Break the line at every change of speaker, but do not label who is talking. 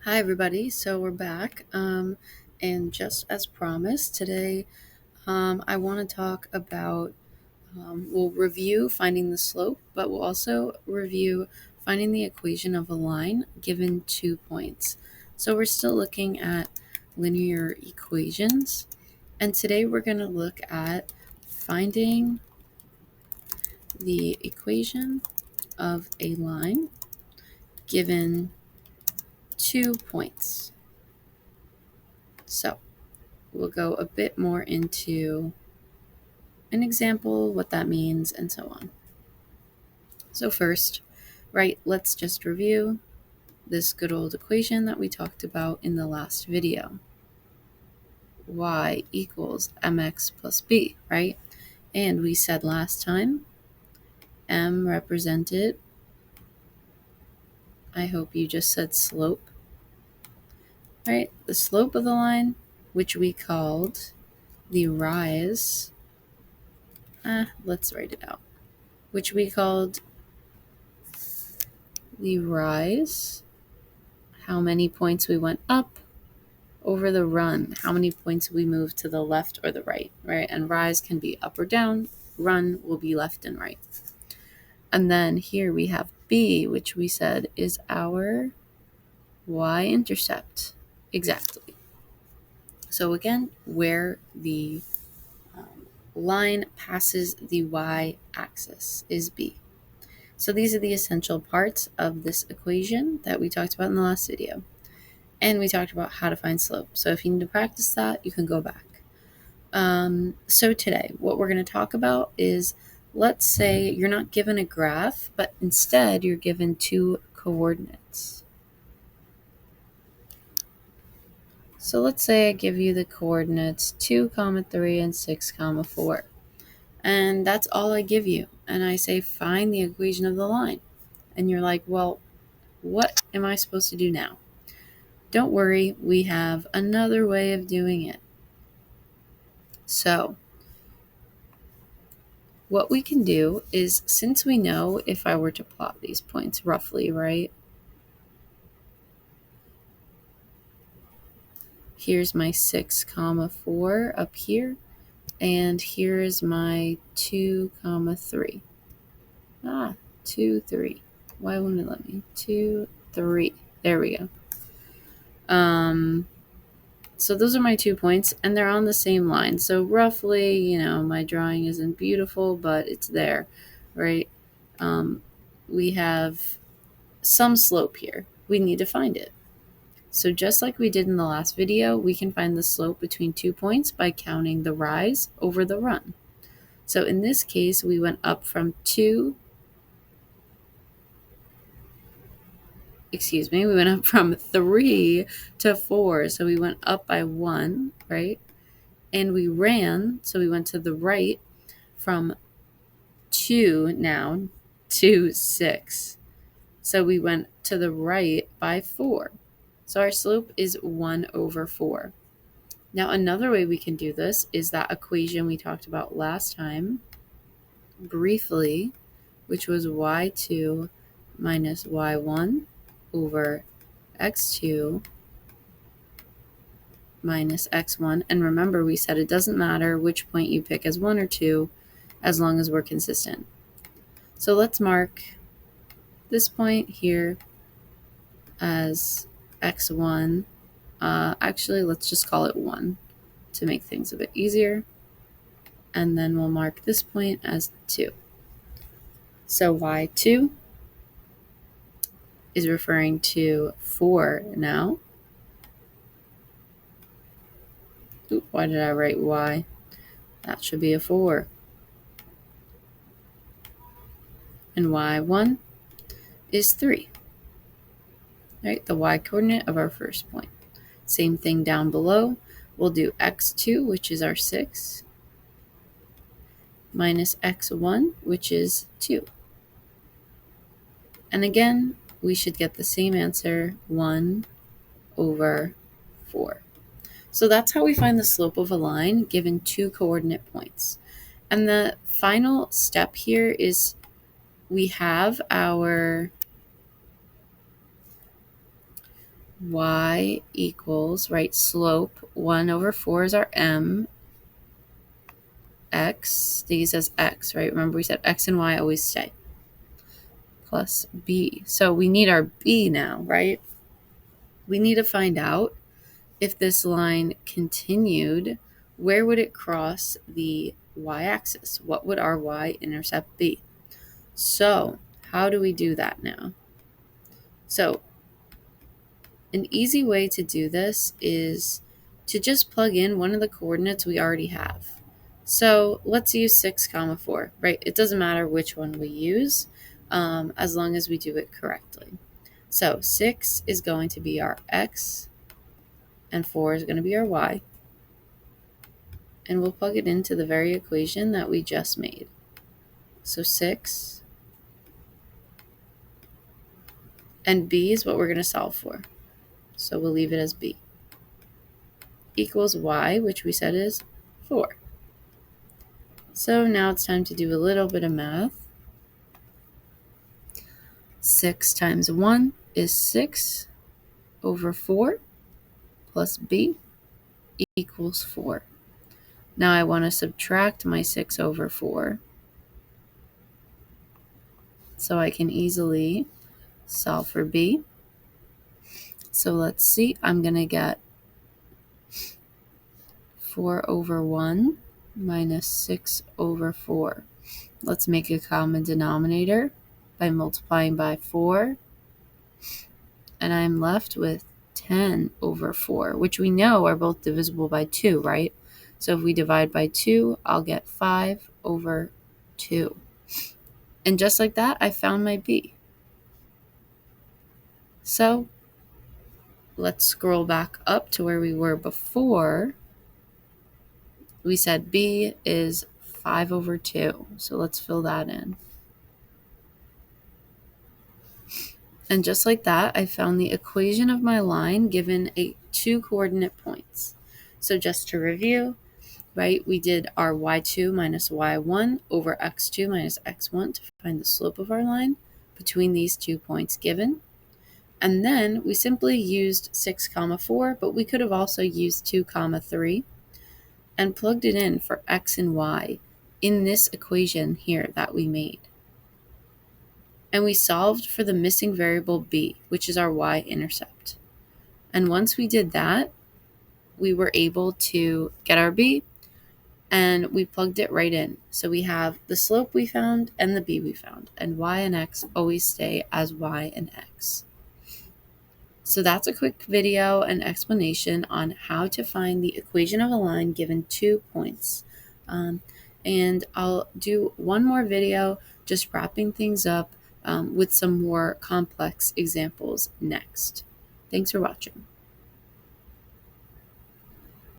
Hi, everybody. So we're back. And just as promised, today I want to talk about, we'll review finding the slope, but we'll also review finding the equation of a line given 2 points. So we're still looking at linear equations. And today we're going to look at finding the equation of a line given 2 points. So we'll go a bit more into an example, what that means, and so on. So first, right, let's just review this good old equation that we talked about in the last video. Y equals mx plus b, right? And we said last time, m represented, I hope you just said slope, right? The slope of the line, which we called the rise, let's write it out, which we called the rise, how many points we went up over the run, how many points we moved to the left or the right, right? And rise can be up or down, run will be left and right. And then here we have B, which we said is our y-intercept. Exactly. So again, where the line passes the y-axis is B. So these are the essential parts of this equation that we talked about in the last video. And we talked about how to find slope. So if you need to practice that, you can go back. So today, what we're going to talk about is, let's say you're not given a graph, but instead you're given two coordinates. So let's say I give you the coordinates 2, 3, and 6, 4. And that's all I give you. And I say, find the equation of the line. And you're like, well, what am I supposed to do now? Don't worry, we have another way of doing it. So what we can do is, since we know if I were to plot these points roughly, right? Here's my 6, 4 up here, and here is my 2, 3. 2, 3. Why wouldn't it let me? 2, 3. There we go. So those are my 2 points, and they're on the same line. So roughly, my drawing isn't beautiful, but it's there, right? We have some slope here. We need to find it. So just like we did in the last video, we can find the slope between 2 points by counting the rise over the run. So in this case, we went up from 2, we went up from 3 to 4. So we went up by 1, right? And we ran, so we went to the right from 2 now to 6. So we went to the right by 4. So our slope is 1 over 4. Now another way we can do this is that equation we talked about last time briefly, which was y2 minus y1 over x2 minus x1. And remember, we said it doesn't matter which point you pick as 1 or 2 as long as we're consistent. So let's mark this point here as x1. Actually, let's just call it 1 to make things a bit easier. And then we'll mark this point as 2. So y2 is referring to 4 now. Oop, why did I write y? That should be a 4. And y1 is 3. Right, the y-coordinate of our first point. Same thing down below. We'll do x2, which is our 6, minus x1, which is 2. And again, we should get the same answer, 1 over 4. So that's how we find the slope of a line given 2 coordinate points. And the final step here is we have our y equals, right, slope 1 over 4 is our m, x, these as x, right? Remember we said x and y always stay, plus b. So we need our b now, right? We need to find out if this line continued, where would it cross the y-axis? What would our y-intercept be? So how do we do that now? So an easy way to do this is to just plug in one of the coordinates we already have. So let's use 6, 4, right? It doesn't matter which one we use, as long as we do it correctly. So 6 is going to be our x, and 4 is going to be our y. And we'll plug it into the very equation that we just made. So 6, and b is what we're going to solve for. So we'll leave it as b, equals y, which we said is 4. So now it's time to do a little bit of math. 6 times 1 is 6 over 4 plus b equals 4. Now I want to subtract my 6 over 4 so I can easily solve for b. So let's see, I'm going to get 4 over 1 minus 6 over 4. Let's make a common denominator by multiplying by 4. And I'm left with 10 over 4, which we know are both divisible by 2, right? So if we divide by 2, I'll get 5 over 2. And just like that, I found my b. So let's scroll back up to where we were before. We said b is 5 over 2. So let's fill that in. And just like that, I found the equation of my line given 2 coordinate points. So just to review, right, we did our y2 minus y1 over x2 minus x1 to find the slope of our line between these 2 points given. And then we simply used 6, 4, but we could have also used 2, 3 and plugged it in for x and y in this equation here that we made. And we solved for the missing variable b, which is our y-intercept. And once we did that, we were able to get our b, and we plugged it right in. So we have the slope we found and the b we found, and y and x always stay as y and x. So that's a quick video and explanation on how to find the equation of a line given 2 points. And I'll do one more video just wrapping things up with some more complex examples next. Thanks for watching.